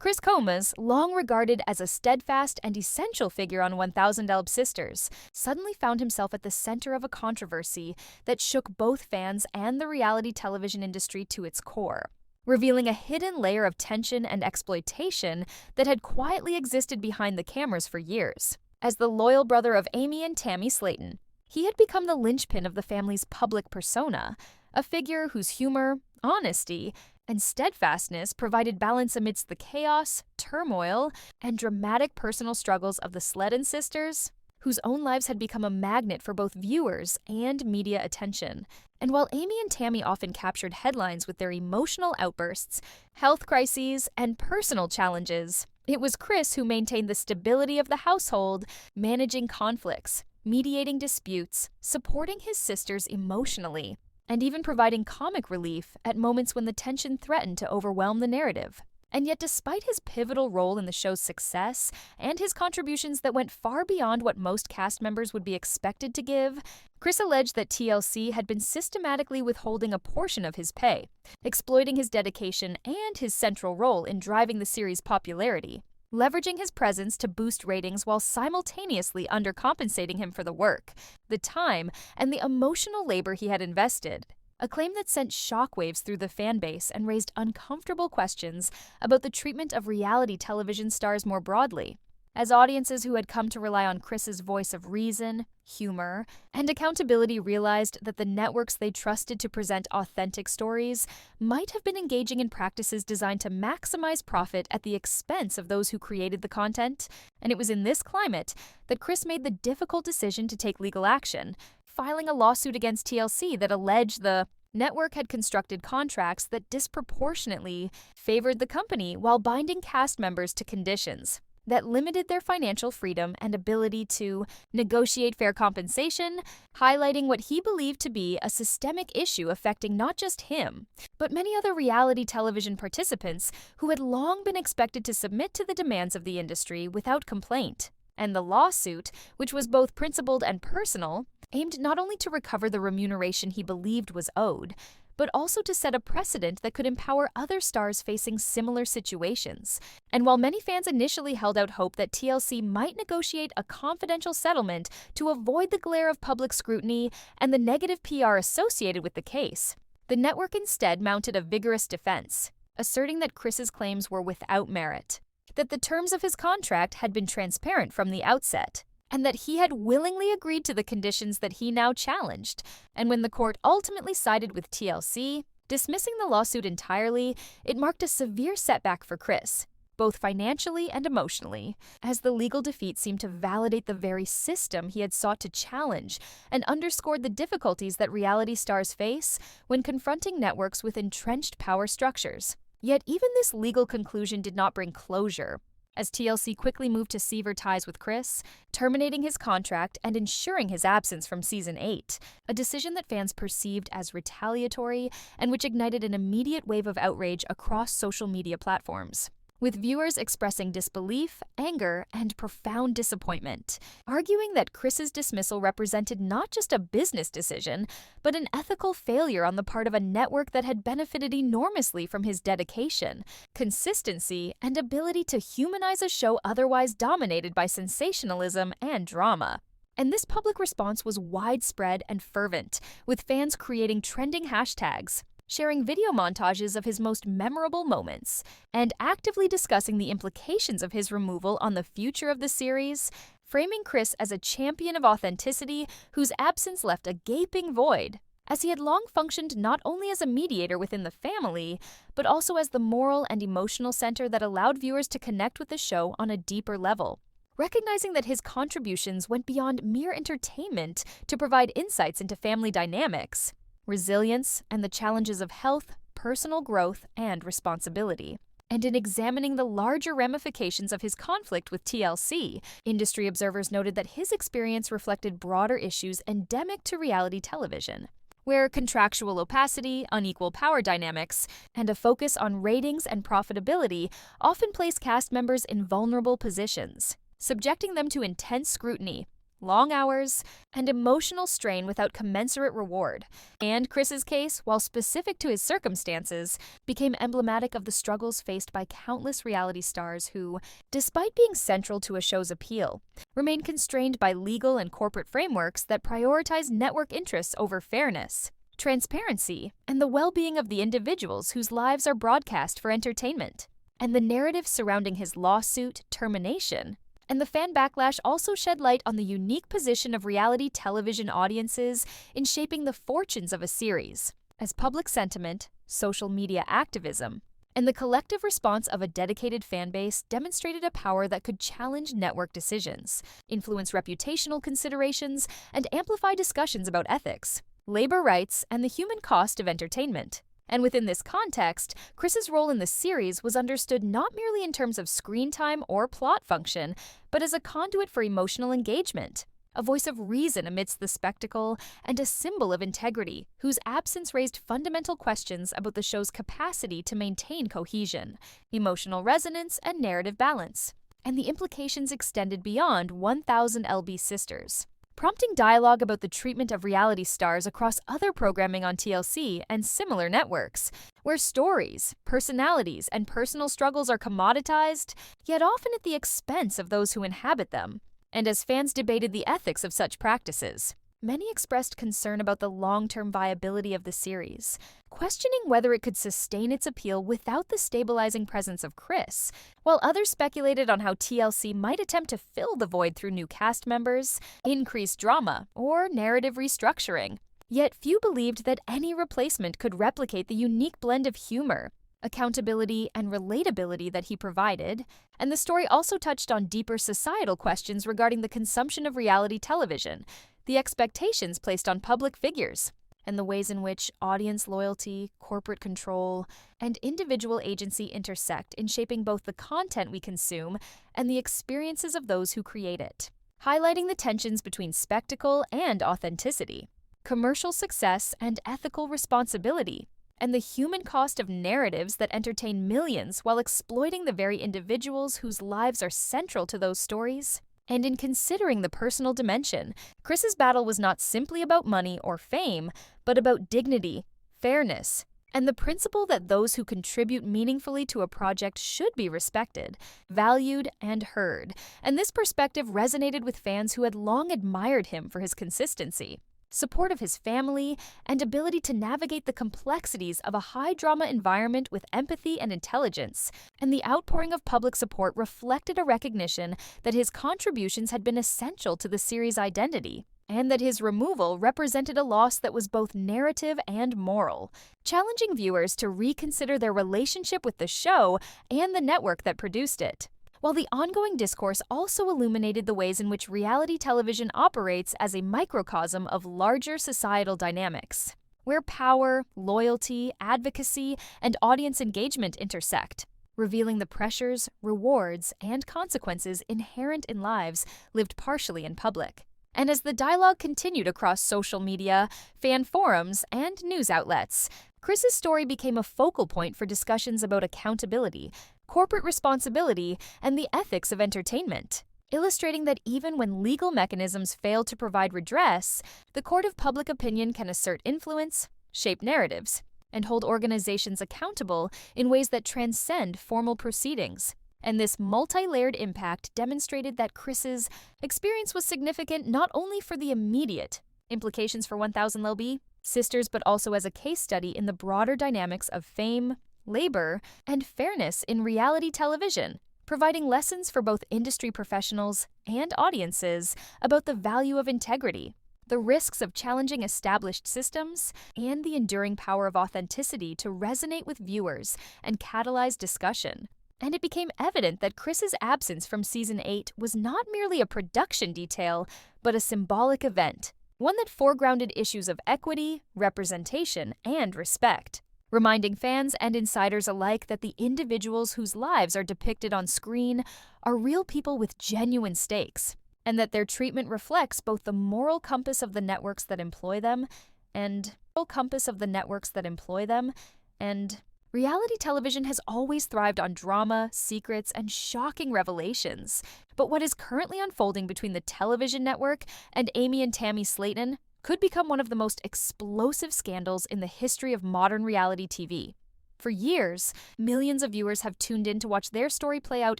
Chris Comas, long regarded as a steadfast and essential figure on 1000 Elb Sisters, suddenly found himself at the center of a controversy that shook both fans and the reality television industry to its core, revealing a hidden layer of tension and exploitation that had quietly existed behind the cameras for years. As the loyal brother of Amy and Tammy Slaton, he had become the linchpin of the family's public persona, a figure whose humor, honesty, and steadfastness provided balance amidst the chaos, turmoil, and dramatic personal struggles of the Slaton sisters, whose own lives had become a magnet for both viewers and media attention. And while Amy and Tammy often captured headlines with their emotional outbursts, health crises, and personal challenges, it was Chris who maintained the stability of the household, managing conflicts, mediating disputes, supporting his sisters emotionally, and even providing comic relief at moments when the tension threatened to overwhelm the narrative. And yet, despite his pivotal role in the show's success and his contributions that went far beyond what most cast members would be expected to give, Chris alleged that TLC had been systematically withholding a portion of his pay, exploiting his dedication and his central role in driving the series' popularity, leveraging his presence to boost ratings while simultaneously undercompensating him for the work, the time, and the emotional labor he had invested. A claim that sent shockwaves through the fan base and raised uncomfortable questions about the treatment of reality television stars more broadly, as audiences who had come to rely on Chris's voice of reason, humor, and accountability realized that the networks they trusted to present authentic stories might have been engaging in practices designed to maximize profit at the expense of those who created the content. And it was in this climate that Chris made the difficult decision to take legal action, filing a lawsuit against TLC that alleged the network had constructed contracts that disproportionately favored the company while binding cast members to conditions that limited their financial freedom and ability to negotiate fair compensation, highlighting what he believed to be a systemic issue affecting not just him, but many other reality television participants who had long been expected to submit to the demands of the industry without complaint. And the lawsuit, which was both principled and personal, aimed not only to recover the remuneration he believed was owed, but also to set a precedent that could empower other stars facing similar situations. And while many fans initially held out hope that TLC might negotiate a confidential settlement to avoid the glare of public scrutiny and the negative PR associated with the case, the network instead mounted a vigorous defense, asserting that Chris's claims were without merit, that the terms of his contract had been transparent from the outset, and that he had willingly agreed to the conditions that he now challenged. And when the court ultimately sided with TLC, dismissing the lawsuit entirely, it marked a severe setback for Chris, both financially and emotionally, as the legal defeat seemed to validate the very system he had sought to challenge and underscored the difficulties that reality stars face when confronting networks with entrenched power structures. Yet even this legal conclusion did not bring closure, as TLC quickly moved to sever ties with Chris, terminating his contract and ensuring his absence from Season 8, a decision that fans perceived as retaliatory and which ignited an immediate wave of outrage across social media platforms, with viewers expressing disbelief, anger, and profound disappointment, arguing that Chris's dismissal represented not just a business decision, but an ethical failure on the part of a network that had benefited enormously from his dedication, consistency, and ability to humanize a show otherwise dominated by sensationalism and drama. And this public response was widespread and fervent, with fans creating trending hashtags, sharing video montages of his most memorable moments, and actively discussing the implications of his removal on the future of the series, framing Chris as a champion of authenticity whose absence left a gaping void, as he had long functioned not only as a mediator within the family, but also as the moral and emotional center that allowed viewers to connect with the show on a deeper level. Recognizing that his contributions went beyond mere entertainment to provide insights into family dynamics, resilience, and the challenges of health, personal growth, and responsibility. And in examining the larger ramifications of his conflict with TLC, industry observers noted that his experience reflected broader issues endemic to reality television, where contractual opacity, unequal power dynamics, and a focus on ratings and profitability often place cast members in vulnerable positions, subjecting them to intense scrutiny, long hours, and emotional strain without commensurate reward. And Chris's case, while specific to his circumstances, became emblematic of the struggles faced by countless reality stars who, despite being central to a show's appeal, remain constrained by legal and corporate frameworks that prioritize network interests over fairness, transparency, and the well-being of the individuals whose lives are broadcast for entertainment. And the narrative surrounding his lawsuit, termination, and the fan backlash also shed light on the unique position of reality television audiences in shaping the fortunes of a series, as public sentiment, social media activism, and the collective response of a dedicated fan base demonstrated a power that could challenge network decisions, influence reputational considerations, and amplify discussions about ethics, labor rights, and the human cost of entertainment. And within this context, Chris's role in the series was understood not merely in terms of screen time or plot function, but as a conduit for emotional engagement, a voice of reason amidst the spectacle, and a symbol of integrity, whose absence raised fundamental questions about the show's capacity to maintain cohesion, emotional resonance, and narrative balance. And the implications extended beyond 1000 LB Sisters, prompting dialogue about the treatment of reality stars across other programming on TLC and similar networks, where stories, personalities, and personal struggles are commoditized, yet often at the expense of those who inhabit them. And as fans debated the ethics of such practices, many expressed concern about the long-term viability of the series, questioning whether it could sustain its appeal without the stabilizing presence of Chris, while others speculated on how TLC might attempt to fill the void through new cast members, increased drama, or narrative restructuring. Yet few believed that any replacement could replicate the unique blend of humor, accountability, and relatability that he provided, and the story also touched on deeper societal questions regarding the consumption of reality television, the expectations placed on public figures, and the ways in which audience loyalty, corporate control, and individual agency intersect in shaping both the content we consume and the experiences of those who create it, highlighting the tensions between spectacle and authenticity, commercial success and ethical responsibility, and the human cost of narratives that entertain millions while exploiting the very individuals whose lives are central to those stories. And in considering the personal dimension, Chris's battle was not simply about money or fame, but about dignity, fairness, and the principle that those who contribute meaningfully to a project should be respected, valued, and heard. And this perspective resonated with fans who had long admired him for his consistency, support of his family, and ability to navigate the complexities of a high-drama environment with empathy and intelligence. And the outpouring of public support reflected a recognition that his contributions had been essential to the series' identity, and that his removal represented a loss that was both narrative and moral, challenging viewers to reconsider their relationship with the show and the network that produced it. While the ongoing discourse also illuminated the ways in which reality television operates as a microcosm of larger societal dynamics, where power, loyalty, advocacy, and audience engagement intersect, revealing the pressures, rewards, and consequences inherent in lives lived partially in public. And as the dialogue continued across social media, fan forums, and news outlets, Chris's story became a focal point for discussions about accountability, corporate responsibility, and the ethics of entertainment, illustrating that even when legal mechanisms fail to provide redress, the court of public opinion can assert influence, shape narratives, and hold organizations accountable in ways that transcend formal proceedings. And this multi-layered impact demonstrated that Chris's experience was significant not only for the immediate implications for 1000 LB Sisters, but also as a case study in the broader dynamics of fame, labor, and fairness in reality television, providing lessons for both industry professionals and audiences about the value of integrity, the risks of challenging established systems, and the enduring power of authenticity to resonate with viewers and catalyze discussion. And it became evident that Chris's absence from Season 8 was not merely a production detail, but a symbolic event, one that foregrounded issues of equity, representation, and respect, reminding fans and insiders alike that the individuals whose lives are depicted on screen are real people with genuine stakes, and that their treatment reflects both the moral compass of the networks that employ them and Reality television has always thrived on drama, secrets, and shocking revelations. But what is currently unfolding between the television network and Amy and Tammy Slaton could become one of the most explosive scandals in the history of modern reality TV. For years, millions of viewers have tuned in to watch their story play out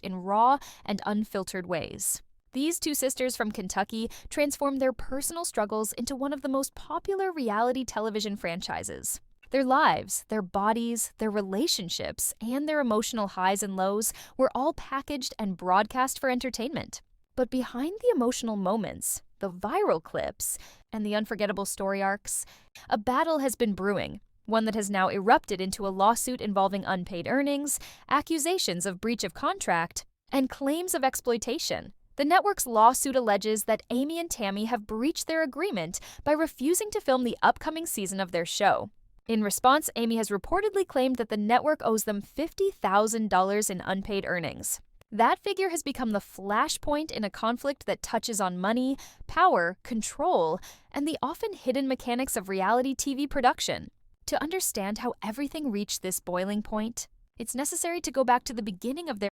in raw and unfiltered ways. These two sisters from Kentucky transformed their personal struggles into one of the most popular reality television franchises. Their lives, their bodies, their relationships, and their emotional highs and lows were all packaged and broadcast for entertainment. But behind the emotional moments, the viral clips, and the unforgettable story arcs, a battle has been brewing, one that has now erupted into a lawsuit involving unpaid earnings, accusations of breach of contract, and claims of exploitation. The network's lawsuit alleges that Amy and Tammy have breached their agreement by refusing to film the upcoming season of their show. In response, Amy has reportedly claimed that the network owes them $50,000 in unpaid earnings. That figure has become the flashpoint in a conflict that touches on money, power, control, and the often hidden mechanics of reality TV production. To understand how everything reached this boiling point, it's necessary to go back to the beginning of their